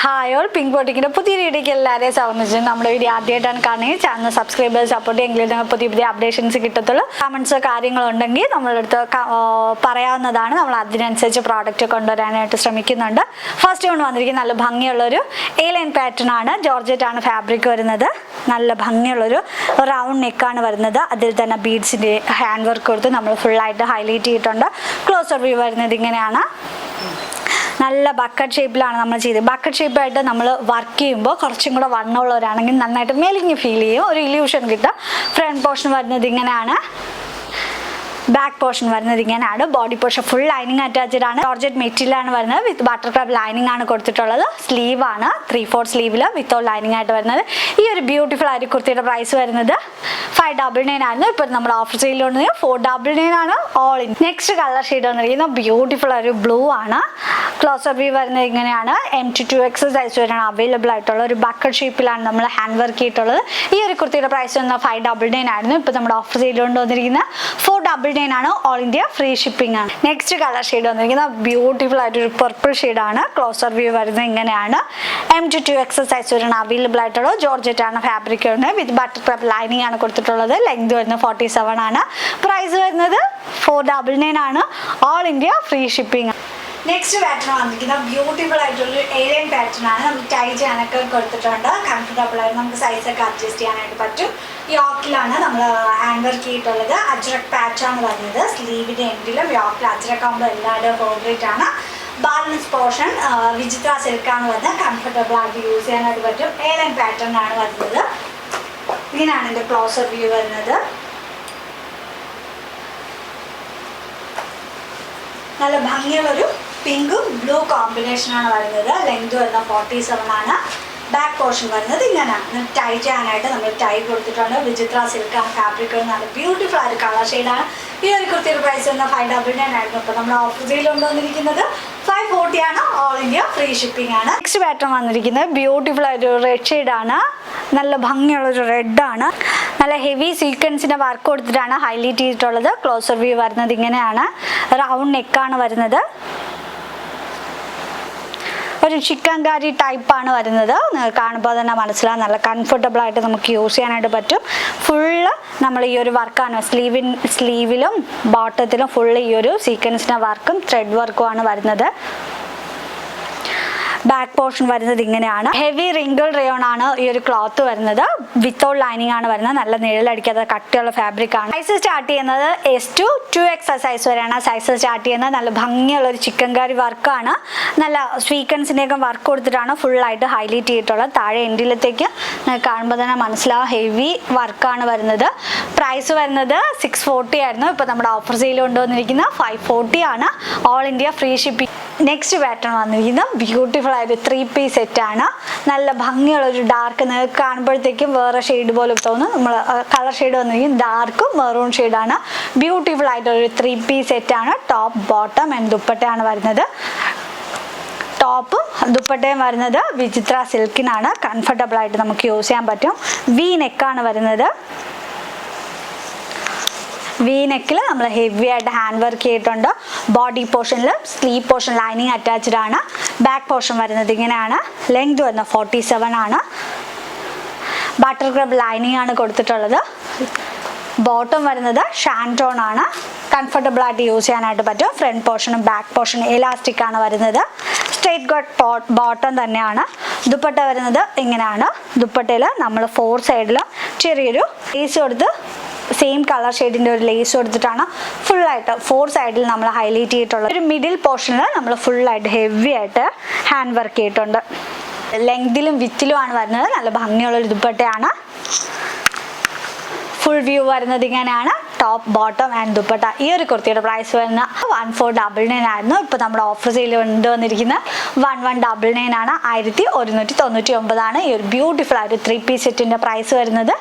Hi all pink ബോട്ടിക്കിൻ്റെ പുതിയ വീഡിയോയ്ക്ക് എല്ലാവരെയും സ്വാഗതം. നമ്മുടെ വീഡിയോ ആദ്യമായിട്ടാണ് കാണുന്നത്. ചാനൽ സബ്സ്ക്രൈബ് സപ്പോർട്ട് ചെയ്യുമെങ്കിൽ നിങ്ങൾക്ക് പുതിയ അപ്ഡേഷൻസ് കിട്ടത്തുള്ളൂ. കമൻസ് കാര്യങ്ങളുണ്ടെങ്കിൽ നമ്മളടുത്ത് പറയാവുന്നതാണ്. നമ്മൾ അതിനനുസരിച്ച് പ്രോഡക്റ്റ് കൊണ്ടുവരാനായിട്ട് ശ്രമിക്കുന്നുണ്ട്. ഫസ്റ്റ് കൊണ്ട് വന്നിരിക്കുന്ന നല്ല ഭംഗിയുള്ളൊരു A-line പാറ്റേൺ ആണ്. ജോർജറ്റ് ആണ് ഫാബ്രിക് വരുന്നത്. നല്ല ഭംഗിയുള്ളൊരു റൗണ്ട് നെക്കാണ് വരുന്നത്. അതിൽ തന്നെ ബീഡ്സിൻ്റെ ഹാൻഡ് വർക്ക് കൊടുത്ത് നമ്മൾ ഫുള്ളായിട്ട് ഹൈലൈറ്റ് ചെയ്തിട്ടുണ്ട്. ക്ലോസർ വ്യൂ വരുന്നത് ഇങ്ങനെയാണ്. നല്ല ബക്കറ്റ് ഷേപ്പിലാണ് നമ്മൾ ചെയ്തത്. ബക്കറ്റ് ഷേപ്പായിട്ട് നമ്മൾ വർക്ക് ചെയ്യുമ്പോൾ കുറച്ചും കൂടെ വണ്ണമുള്ളവരാണെങ്കിൽ നന്നായിട്ട് മെലിഞ്ഞ് ഫീൽ ചെയ്യും, ഒരു ഇല്യൂഷൻ കിട്ടും. ഫ്രണ്ട് പോർഷൻ വരുന്നത് ഇങ്ങനെയാണ്. ബാക്ക് പോർഷൻ വരുന്നത് ഇങ്ങനെയാണ്. Body portion full lining attached ആണ്. ജോർജറ്റ് മെറ്റീരിയലാണ് വരുന്നത്. വിത്ത് ബട്ടർക്രാഫ്റ്റ് ലൈനിങ് ആണ് കൊടുത്തിട്ടുള്ളത്. സ്ലീവ് ആണ് 3/4 സ്ലീവിൽ വിത്തൗട്ട് ലൈനിങ് ആയിട്ട് വരുന്നത്. ഈ ഒരു ബ്യൂട്ടിഫുൾ ആയിട്ട് കുർത്തിയുടെ പ്രൈസ് വരുന്നത് 599 ആയിരുന്നു. ഇപ്പോൾ നമ്മൾ ഓഫർ സെയിൽ കൊണ്ട് 499 ആണ് all in. Next colour shade വന്നിരിക്കുന്നത് ബ്യൂട്ടിഫുൾ ഒരു ബ്ലൂ ആണ്. ക്ലോസർ വ്യൂ വരുന്നത് ഇങ്ങനെയാണ്. M to 2X സൈസ് വരെയാണ് അവൈലബിൾ ആയിട്ടുള്ള ഒരു ബക്കറ്റ് ഷേപ്പിലാണ് നമ്മൾ ഹാൻഡ് വർക്ക് ചെയ്തിട്ടുള്ളത്. ഈ ഒരു കുർത്തിയുടെ പ്രൈസ് വന്ന 599 ആയിരുന്നു. ഇപ്പോൾ നമ്മുടെ ഓഫർ സെയിൽ കൊണ്ട് വന്നിരിക്കുന്ന 499 ആണ്. ഓൾ ഇന്ത്യ ഫ്രീ ഷിപ്പിംഗ് ആണ്. നെക്സ്റ്റ് കളർ ഷെയ്ഡ് വന്നിരിക്കുന്നത് ബ്യൂട്ടിഫുൾ ആയിട്ടൊരു പർപ്പിൾ ഷെയ്ഡാണ്. ക്ലോസർ വ്യൂ വരുന്നത് ഇങ്ങനെയാണ്. M to 2X സൈസ് വരെയാണ് അവൈലബിൾ ആയിട്ടുള്ളത്. ജോർജറ്റ് ആണ് ഫാബ്രിക് വരുന്നത്. വിത്ത് ബട്ടർക്രാഫ്റ്റ് ലൈനിങ് ആണ് കൊടുത്തിട്ടുള്ളത്. ലെങ്ത് വരുന്നത് 47 ആണ്. പ്രൈസ് വരുന്നത് 499 ആണ്. All India free shipping. Next pattern വന്നിരിക്കുന്നത് ബ്യൂട്ടിഫുൾ ആയിട്ടുള്ള A-line പാറ്റേൺ ആണ്. നമുക്ക് ടൈ ചെയ്യാനൊക്കെ കൊടുത്തിട്ടുണ്ട്. കംഫർട്ടബിൾ ആയിട്ട് നമുക്ക് സൈസൊക്കെ അഡ്ജസ്റ്റ് ചെയ്യാനായിട്ട് പറ്റും. യോക്കിലാണ് നമ്മൾ ഹാൻഡ് വർക്ക് ചെയ്തിട്ടുള്ളത്. അജ്രക് പാച്ചാണ് വരുന്നത്. സ്ലീവിൻ്റെ എൻഡിലും യോക്കിൽ അജ്രക് ആകുമ്പോൾ എല്ലാവരുടെയും ഫേവറേറ്റ് ആണ്. ബാലൻസ് പോർഷൻ വിചിത്ര സിൽക്കാണ് വരുന്നത്. കംഫർട്ടബിൾ ആയിട്ട് യൂസ് ചെയ്യാനായിട്ട് പറ്റും. A-line പാറ്റേൺ ആണ് വരുന്നത്. ഇങ്ങനെയാണ് എൻ്റെ ക്ലോസർ വ്യൂ വരുന്നത്. നല്ല ഭംഗിയുള്ളൊരു പിങ്കും ബ്ലൂ കോമ്പിനേഷനാണ് വരുന്നത്. ലെങ്ത് വരുന്നത് 47 ആണ്. ബാക്ക് പോർഷൻ വരുന്നത് ഇങ്ങനെയാണ്. ടൈ ചെയ്യാനായിട്ട് നമ്മൾ ടൈ കൊടുത്തിട്ടുണ്ട്. വിചിത്ര സിൽക്കാണ് ഫാബ്രിക്. നല്ല ബ്യൂട്ടിഫുൾ ആയൊരു കളർ ഷെയ്ഡാണ്. ഈ ഒരു കുർത്തിയുടെ പ്രൈസ് വന്ന 599 ആയിരുന്നു. ഇപ്പോൾ നമ്മൾ ഓഫർ സെയിൽ കൊണ്ടുവന്നിരിക്കുന്നത് 540 ആണ്. ഓൾ ഇന്ത്യ ഫ്രീ ഷിപ്പിംഗ് ആണ്. നെക്സ്റ്റ് പാറ്റേൺ വന്നിരിക്കുന്നത് ബ്യൂട്ടിഫുൾ ആയൊരു റെഡ് ഷെയ്ഡാണ്. നല്ല ഭംഗിയുള്ളൊരു റെഡാണ്. നല്ല ഹെവി സീക്വൻസിൻ്റെ വർക്ക് കൊടുത്തിട്ടാണ് ഹൈലൈറ്റ് ചെയ്തിട്ടുള്ളത്. ക്ലോസർ വ്യൂ വരുന്നത് ഇങ്ങനെയാണ്. റൗണ്ട് നെക്കാണ് വരുന്നത്. ഒരു ചിക്കൻകാരി ടൈപ്പാണ് വരുന്നത്. കാണുമ്പോൾ തന്നെ മനസ്സിലാവും. നല്ല കംഫർട്ടബിൾ ആയിട്ട് നമുക്ക് യൂസ് ചെയ്യാനായിട്ട് പറ്റും. ഫുള്ള് നമ്മൾ ഈ ഒരു വർക്കാണ് സ്ലീവിലും ബോട്ടത്തിലും ഫുള്ള് ഈ ഒരു സീക്വൻസിൻ്റെ വർക്കും ത്രെഡ് വർക്കുമാണ് വരുന്നത്. ബാക്ക് പോർഷൻ വരുന്നത് ഇങ്ങനെയാണ്. ഹെവി റിങ്കിൾ റയോൺ ആണ് ഈ ഒരു ക്ലോത്ത് വരുന്നത്. വിത്തൗട്ട് ലൈനിങ് ആണ് വരുന്നത്. നല്ല നിഴലടിക്കാത്ത കട്ടിയുള്ള ഫാബ്രിക് ആണ്. സൈസ് സ്റ്റാർട്ട് ചെയ്യുന്നത് S to 2X സൈസ് വരെയാണ് സൈസ് സ്റ്റാർട്ട് ചെയ്യുന്നത്. നല്ല ഭംഗിയുള്ള ഒരു ചിക്കൻകാരി വർക്കാണ്. നല്ല സ്വീക്കൻസിൻ്റെയൊക്കെ വർക്ക് കൊടുത്തിട്ടാണ് ഫുള്ളായിട്ട് ഹൈലൈറ്റ് ചെയ്തിട്ടുള്ളത്. താഴെ എൻഡിലത്തേക്ക് കാണുമ്പോൾ തന്നെ മനസ്സിലാവും ഹെവി വർക്കാണ് വരുന്നത്. പ്രൈസ് വരുന്നത് 640 ആയിരുന്നു. ഇപ്പോൾ നമ്മുടെ ഓഫർ സെയിൽ കൊണ്ടുവന്നിരിക്കുന്ന 540 ആണ്. All India free shipping. Next pattern വന്നിരിക്കുന്നത് ബ്യൂട്ടിഫുൾ ആയൊരു 3-piece സെറ്റാണ്. നല്ല ഭംഗിയുള്ളൊരു ഡാർക്ക് കാണുമ്പോഴത്തേക്കും വേറെ ഷെയ്ഡ് പോലെ തോന്നും. നമ്മൾ കളർ ഷെയ്ഡ് വന്നിരിക്കും ഡാർക്കും മെറൂൺ ഷെയ്ഡാണ്. ബ്യൂട്ടിഫുൾ ആയിട്ടൊരു 3-piece സെറ്റാണ്. ടോപ്പ് ബോട്ടം ആൻഡ് ദുപ്പട്ടയാണ് വരുന്നത്. ടോപ്പും ദുപ്പട്ടയും വരുന്നത് വിചിത്ര സിൽക്കിനാണ്. കംഫർട്ടബിൾ ആയിട്ട് നമുക്ക് യൂസ് ചെയ്യാൻ പറ്റും. വി നെക്കാണ് വരുന്നത്. വി നെക്കിൽ നമ്മൾ ഹെവി ആയിട്ട് ഹാൻഡ് വർക്ക് ചെയ്തിട്ടുണ്ട്. ബോഡി പോർഷനിൽ സ്ലീവ് പോർഷൻ ലൈനിങ് അറ്റാച്ച്ഡ് ആണ്. ബാക്ക് പോർഷൻ വരുന്നത് ഇങ്ങനെയാണ്. ലെങ്ത് വരുന്നത് 47 ആണ്. ബട്ടർക്രാഫ്റ്റ് ലൈനിങ് ആണ് കൊടുത്തിട്ടുള്ളത്. ബോട്ടം വരുന്നത് ഷാൻറ്റോൺ ആണ്. കംഫർട്ടബിൾ ആയിട്ട് യൂസ് ചെയ്യാനായിട്ട് പറ്റും. ഫ്രണ്ട് പോർഷനും ബാക്ക് പോർഷനും എലാസ്റ്റിക് ആണ് വരുന്നത്. സ്ട്രെയിറ്റ് കട്ട് ബോട്ടം തന്നെയാണ്. ദുപ്പട്ട വരുന്നത് ഇങ്ങനെയാണ്. ദുപ്പട്ടയിൽ നമ്മൾ 4 സൈഡിലും ചെറിയൊരു ലേസ് കൊടുത്ത് സെയിം കളർ ഷെയ്ഡിൻ്റെ ഒരു ലേസ് കൊടുത്തിട്ടാണ് ഫുള്ളായിട്ട് 4 സൈഡിൽ നമ്മൾ ഹൈലൈറ്റ് ചെയ്തിട്ടുള്ളത്. ഒരു മിഡിൽ പോർഷനിൽ നമ്മൾ ഫുള്ളായിട്ട് ഹെവി ആയിട്ട് ഹാൻഡ് വർക്ക് ചെയ്തിട്ടുണ്ട്. ലെങ്തിലും വിത്തിലുമാണ് വരുന്നത്. നല്ല ഭംഗിയുള്ളൊരു ദുപ്പട്ടയാണ്. ഫുൾ വ്യൂ വരുന്നത് ഇങ്ങനെയാണ്. Top bottom and dupatta. ഈ ഒരു കുർത്തിയുടെ പ്രൈസ് വരുന്ന 1499 ആയിരുന്നു. ഇപ്പോൾ നമ്മുടെ ഓഫർ സെയിൽ കൊണ്ടുവന്നിരിക്കുന്ന 1199 ആണ്. 1199 ആണ് ഈ ഒരു ബ്യൂട്ടിഫുൾ ആയിട്ട് 3-piece സെറ്റിൻ്റെ പ്രൈസ് വരുന്നത്.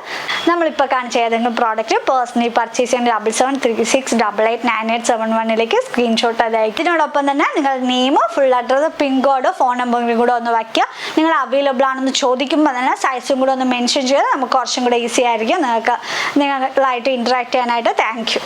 നമ്മളിപ്പോൾ കാണിച്ച ഏതെങ്കിലും പ്രോഡക്റ്റ് പേഴ്സണലി പർച്ചേസ് ചെയ്യുന്ന 7736889871 സ്ക്രീൻഷോട്ട് അയക്കും. ഇതിനോടൊപ്പം തന്നെ നിങ്ങൾ name, full address, pin code, phone നമ്പറും കൂടെ ഒന്ന് വയ്ക്കുക. നിങ്ങൾ അവൈലബിൾ ആണെന്ന് ചോദിക്കുമ്പോൾ തന്നെ സൈസും കൂടെ ഒന്ന് മെൻഷൻ ചെയ്ത് നമുക്ക് കുറച്ചും കൂടെ ഈസി ആയിരിക്കും നിങ്ങളായിട്ട് ഇൻറ്ററാക്ട് ചെയ്യാനായിട്ട്. Thank you.